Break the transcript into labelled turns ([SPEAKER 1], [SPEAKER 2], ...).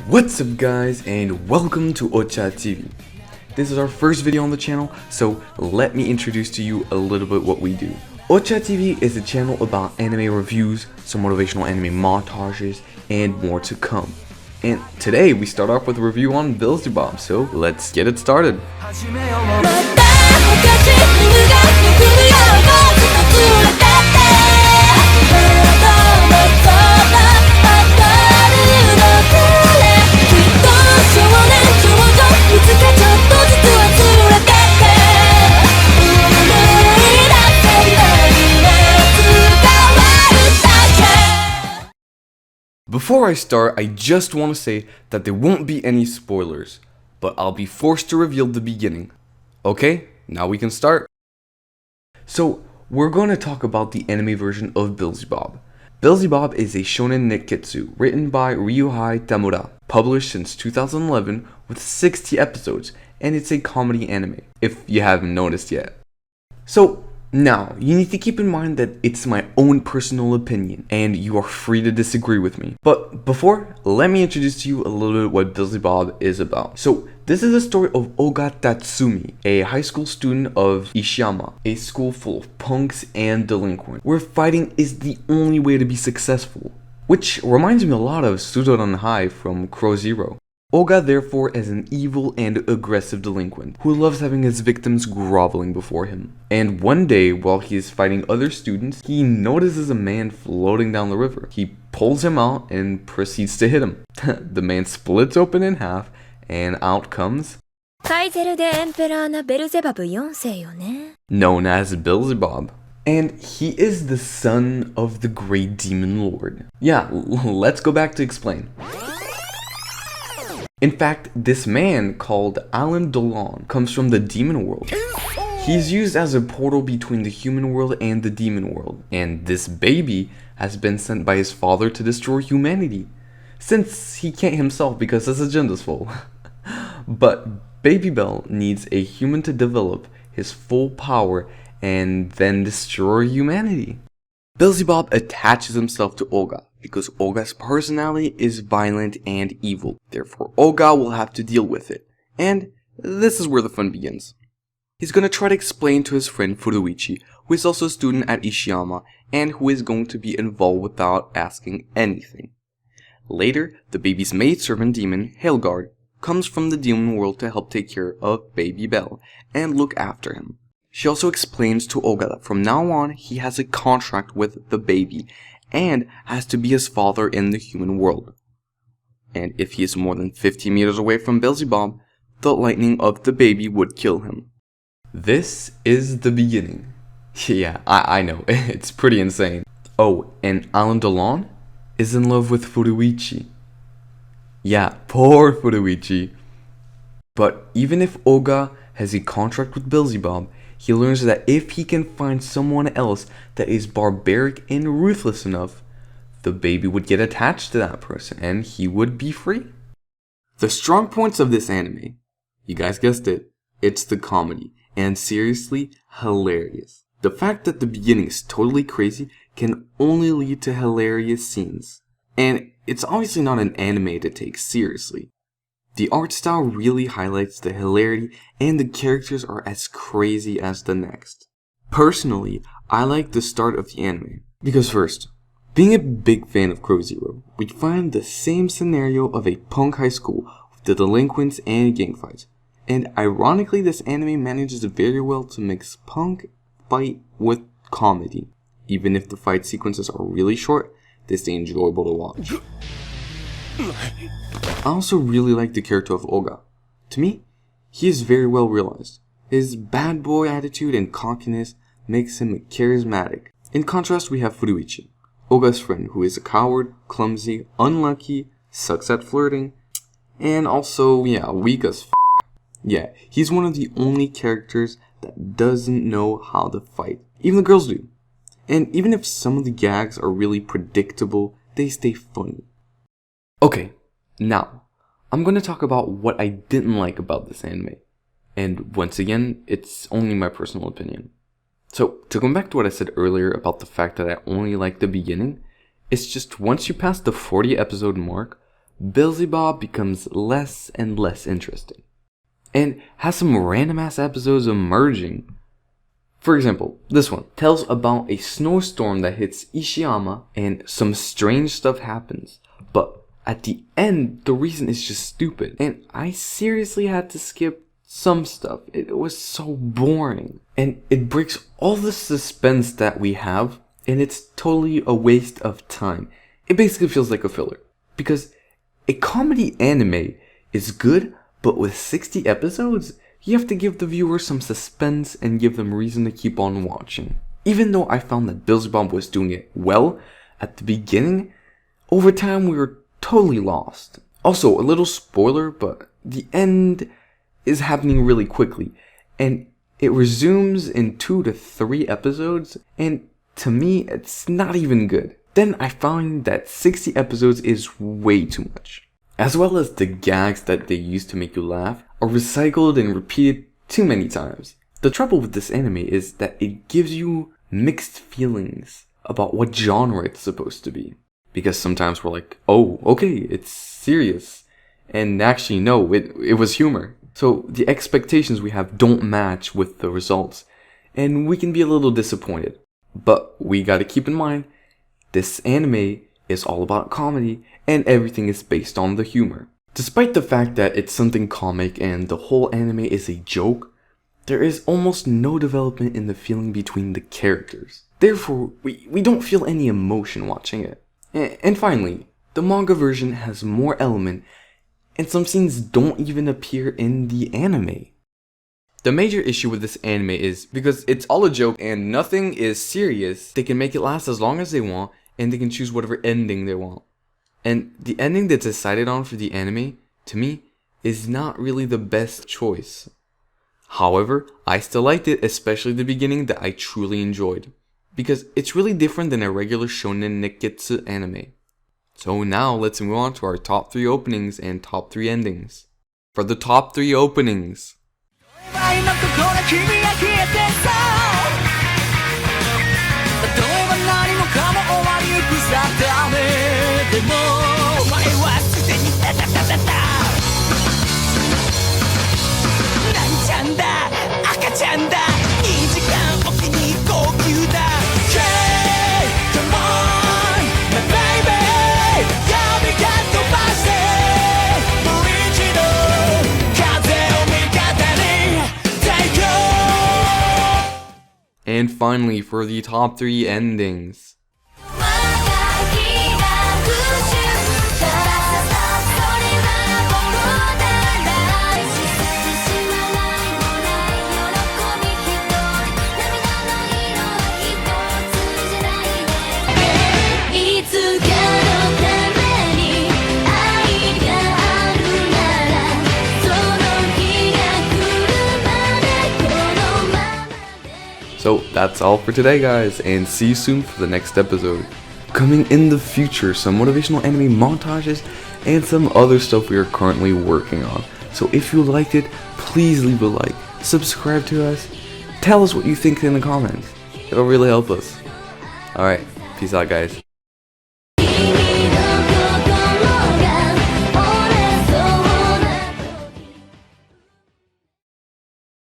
[SPEAKER 1] What's up guys, and welcome to Ocha TV. This is our first video on the channel, so let me introduce to you a little bit what we do. Ocha TV is a channel about anime reviews, some motivational anime montages, and more to come. And today we start off with a review on Beelzebub, so let's get it started. Before I start, I just want to say that there won't be any spoilers, but I'll be forced to reveal the beginning. Okay, now we can start. So, we're going to talk about the anime version of Beelzebub. Beelzebub is a shonen nekketsu written by Ryuhei Tamura, published since 2011 with 60 episodes, and it's a comedy anime, if you haven't noticed yet. So, now, you need to keep in mind that it's my own personal opinion, and you are free to disagree with me. But before, let me introduce to you a little bit what Beelzebub is about. So, this is a story of Oga Tatsumi, a high school student of Ishiyama, a school full of punks and delinquents, where fighting is the only way to be successful. Which reminds me a lot of Sudoran High from Crow Zero. Oga therefore is an evil and aggressive delinquent who loves having his victims groveling before him. And one day, while he is fighting other students, he notices a man floating down the river. He pulls him out and proceeds to hit him. The man splits open in half and out comes known as Beelzebub. And he is the son of the great demon lord. Yeah, let's go back to explain. In fact, this man, called Alan Dolan, comes from the demon world. He's used as a portal between the human world and the demon world, and this baby has been sent by his father to destroy humanity, since he can't himself because his agenda's full. But Baby Bell needs a human to develop his full power and then destroy humanity. Beelzebub attaches himself to Oga because Oga's personality is violent and evil. Therefore, Oga will have to deal with it. And this is where the fun begins. He's going to try to explain to his friend Furuichi, who is also a student at Ishiyama and who is going to be involved without asking anything. Later, the baby's maidservant demon, Helgard, comes from the demon world to help take care of Baby Bell and look after him. She also explains to Oga that from now on, he has a contract with the baby and has to be his father in the human world. And if he is more than 50 meters away from Beelzebub, the lightning of the baby would kill him. This is the beginning. Yeah, I know, it's pretty insane. Oh, and Alan Dolan is in love with Furuichi. Yeah, poor Furuichi. But even if Oga has a contract with Beelzebub, he learns that if he can find someone else that is barbaric and ruthless enough, the baby would get attached to that person and he would be free. The strong points of this anime, you guys guessed it, it's the comedy, and seriously, hilarious. The fact that the beginning is totally crazy can only lead to hilarious scenes. And it's obviously not an anime to take seriously. The art style really highlights the hilarity, and the characters are as crazy as the next. Personally, I like the start of the anime, because first, being a big fan of Crow Zero, we'd find the same scenario of a punk high school with the delinquents and gang fights, and ironically this anime manages very well to mix punk fight with comedy. Even if the fight sequences are really short, they stay enjoyable to watch. I also really like the character of Oga. To me, he is very well realized. His bad boy attitude and cockiness makes him charismatic. In contrast, we have Furuichi, Oga's friend, who is a coward, clumsy, unlucky, sucks at flirting, and also, weak as f***. Yeah, he's one of the only characters that doesn't know how to fight. Even the girls do. And even if some of the gags are really predictable, they stay funny. Okay, now, I'm going to talk about what I didn't like about this anime. And once again, it's only my personal opinion. So, to come back to what I said earlier about the fact that I only like the beginning, it's just once you pass the 40 episode mark, Beelzebub becomes less and less interesting, and has some random ass episodes emerging. For example, this one tells about a snowstorm that hits Ishiyama and some strange stuff happens, but at the end, the reason is just stupid, and I seriously had to skip some stuff. It was so boring, and it breaks all the suspense that we have, and it's totally a waste of time. It basically feels like a filler, because a comedy anime is good, but with 60 episodes, you have to give the viewer some suspense and give them reason to keep on watching. Even though I found that Beelzebub was doing it well at the beginning, over time we were totally lost. Also, a little spoiler, but the end is happening really quickly, and it resumes in 2 to 3 episodes, and to me, it's not even good. Then I find that 60 episodes is way too much, as well as the gags that they use to make you laugh are recycled and repeated too many times. The trouble with this anime is that it gives you mixed feelings about what genre it's supposed to be. Because sometimes we're like, oh, okay, it's serious. And actually, no, it was humor. So the expectations we have don't match with the results. And we can be a little disappointed. But we gotta keep in mind, this anime is all about comedy and everything is based on the humor. Despite the fact that it's something comic and the whole anime is a joke, there is almost no development in the feeling between the characters. Therefore, we don't feel any emotion watching it. And finally, the manga version has more element, and some scenes don't even appear in the anime. The major issue with this anime is because it's all a joke and nothing is serious, they can make it last as long as they want, and they can choose whatever ending they want. And the ending that's decided on for the anime, to me, is not really the best choice. However, I still liked it, especially the beginning that I truly enjoyed, because it's really different than a regular shonen nekketsu anime. So now let's move on to our top 3 openings and top 3 endings. For the top 3 openings, and finally for the top 3 endings. So that's all for today, guys, and see you soon for the next episode. Coming in the future, some motivational anime montages and some other stuff we are currently working on. So if you liked it, please leave a like, subscribe to us, tell us what you think in the comments. It'll really help us. Alright, peace out, guys.